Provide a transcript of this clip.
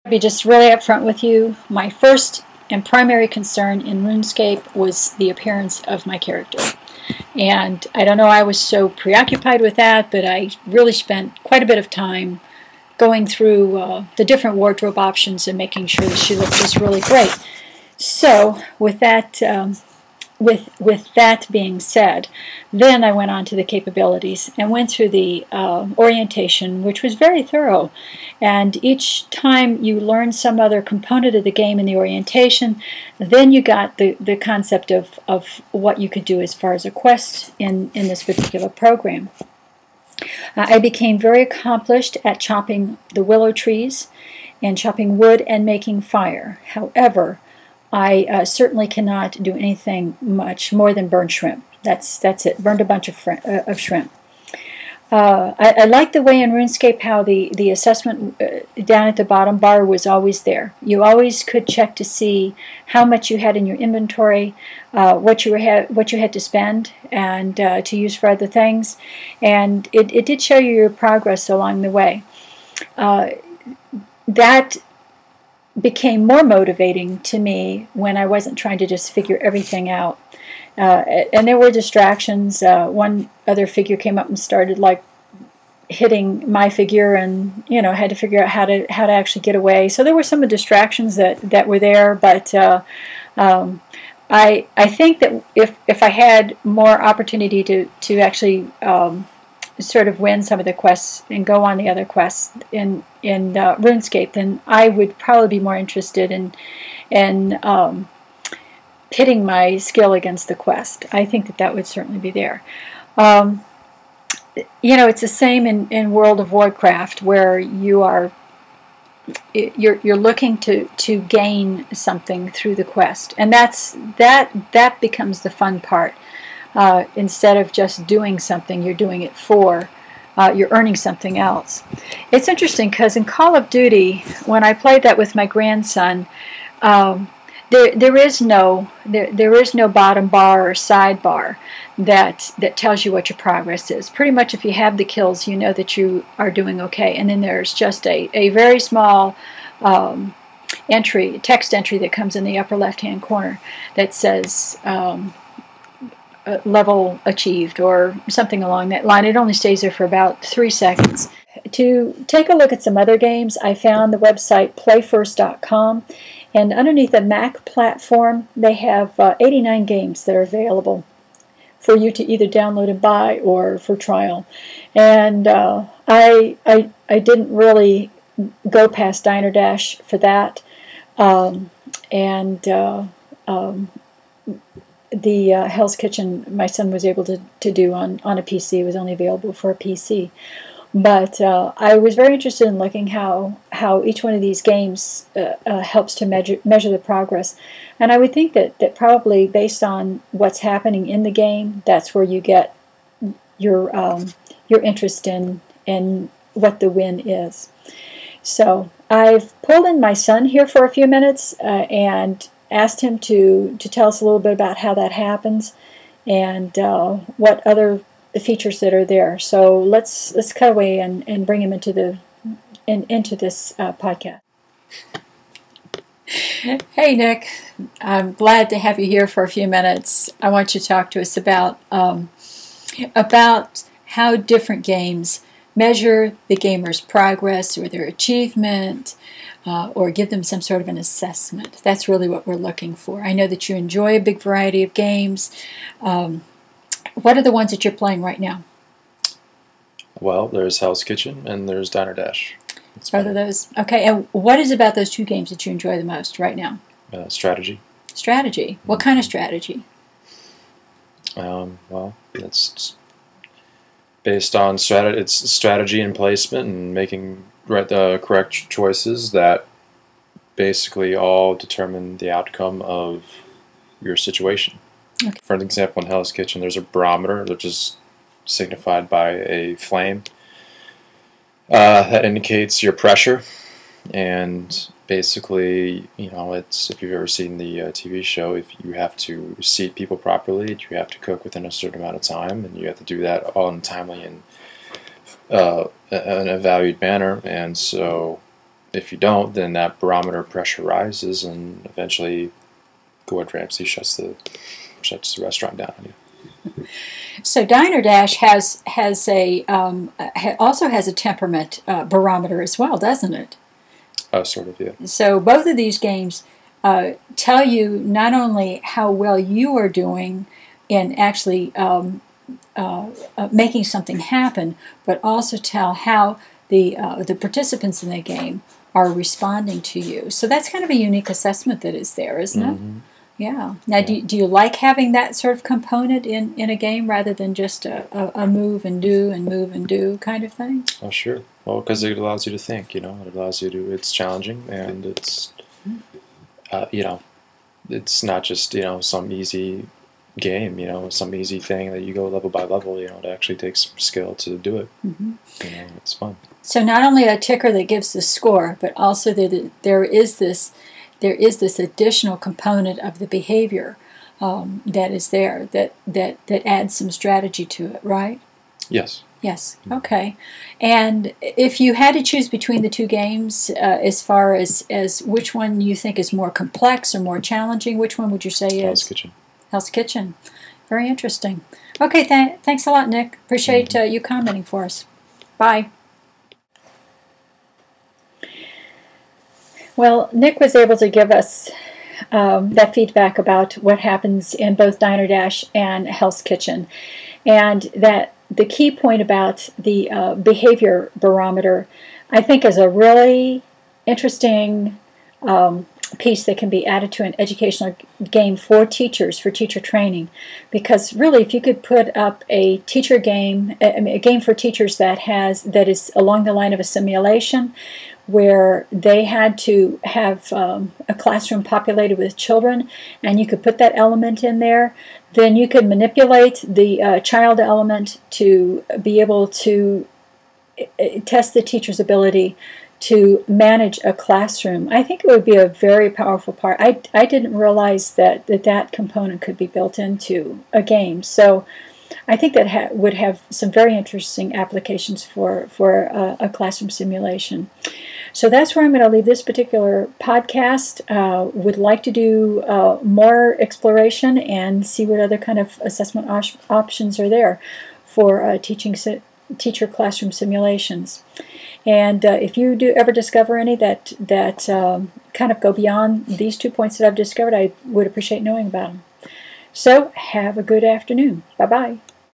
To be just really upfront with you, my first and primary concern in RuneScape was the appearance of my character. And I don't know, I was so preoccupied with that, but I really spent quite a bit of time going through the different wardrobe options and making sure that she looked just really great. So with that with that being said, then I went on to the capabilities and went through the orientation, which was very thorough. And each time you learned some other component of the game in the orientation, then you got the concept of what you could do as far as a quest in this particular program. I became very accomplished at chopping the willow trees and chopping wood and making fire. However, I certainly cannot do anything much more than burn shrimp. That's it. Burned a bunch of shrimp. I like the way in RuneScape how the assessment down at the bottom bar was always there. You always could check to see how much you had in your inventory, what you had to spend, and to use for other things. And it did show you your progress along the way. That became more motivating to me when I wasn't trying to just figure everything out. And there were distractions. One other figure came up and started like hitting my figure, and had to figure out how to actually get away. So there were some distractions that were there, but I think that if I had more opportunity to actually sort of win some of the quests and go on the other quests in RuneScape, then I would probably be more interested in pitting my skill against the quest. I think that would certainly be there. It's the same in World of Warcraft, where you're looking to gain something through the quest, and that becomes the fun part. Instead of just doing something, you're doing it for, you're earning something else. It's interesting because in Call of Duty, when I played that with my grandson, there is no bottom bar or sidebar that tells you what your progress is. Pretty much if you have the kills, you know that you are doing okay. And then there's just a very small text entry that comes in the upper left-hand corner that says level achieved or something along that line. It only stays there for about 3 seconds. To take a look at some other games, I found the website playfirst.com, and underneath the Mac platform they have 89 games that are available for you to either download and buy or for trial. And I didn't really go past Diner Dash for that, the Hell's Kitchen my son was able to do on a PC. It was only available for a PC. But I was very interested in looking how each one of these games helps to measure the progress. And I would think that probably based on what's happening in the game, that's where you get your interest in what the win is. So I've pulled in my son here for a few minutes and asked him to tell us a little bit about how that happens and what other features that are there. So let's cut away and bring him into this podcast. Hey Nick, I'm glad to have you here for a few minutes. I want you to talk to us about how different games measure the gamer's progress or their achievement, or give them some sort of an assessment. That's really what we're looking for. I know that you enjoy a big variety of games. What are the ones that you're playing right now? Well, there's Hell's Kitchen and there's Diner Dash. Both of those? Okay, and what is about those two games that you enjoy the most right now? Strategy. Strategy? What kind of strategy? Well, it's based on strategy and placement and making the correct choices that basically all determine the outcome of your situation. Okay. For an example, in Hell's Kitchen, there's a barometer, which is signified by a flame that indicates your pressure. And basically, it's, if you've ever seen the TV show, if you have to seat people properly, you have to cook within a certain amount of time, and you have to do that all in a timely and in a valued manner. And so if you don't, then that barometer pressure rises, and eventually Gordon Ramsay shuts the restaurant down on you. So Diner Dash has also has a temperament barometer as well, doesn't it? Sort of, yeah. So both of these games tell you not only how well you are doing in actually making something happen, but also tell how the participants in the game are responding to you. So that's kind of a unique assessment that is there, isn't it? Yeah. Now, Yeah. do you like having that sort of component in a game rather than just a move and do and move and do kind of thing? Oh, sure. Well, because it allows you to think, It allows you to, it's challenging, and it's, it's not just, some easy game, some easy thing that you go level by level, it actually takes skill to do it. It's fun. So not only a ticker that gives the score, but also there is this additional component of the behavior that is there that adds some strategy to it, right? Yes. Yes. Okay. And if you had to choose between the two games, as far as which one you think is more complex or more challenging, which one would you say is? Hell's Kitchen. Hell's Kitchen. Very interesting. Okay. Thanks a lot, Nick. Appreciate you commenting for us. Bye. Well, Nick was able to give us that feedback about what happens in both Diner Dash and Hell's Kitchen, and that the key point about the behavior barometer, I think, is a really interesting piece that can be added to an educational game for teachers, for teacher training, because really, if you could put up a teacher game, a game for teachers that is along the line of a simulation, where they had to have a classroom populated with children, and you could put that element in there, then you could manipulate the child element to be able to test the teacher's ability to manage a classroom. I think it would be a very powerful part. I didn't realize that component could be built into a game. So I think that would have some very interesting applications for a classroom simulation. So that's where I'm going to leave this particular podcast. Would like to do more exploration and see what other kind of assessment options are there for teacher classroom simulations. And if you do ever discover any that kind of go beyond these 2 points that I've discovered, I would appreciate knowing about them. So have a good afternoon. Bye-bye.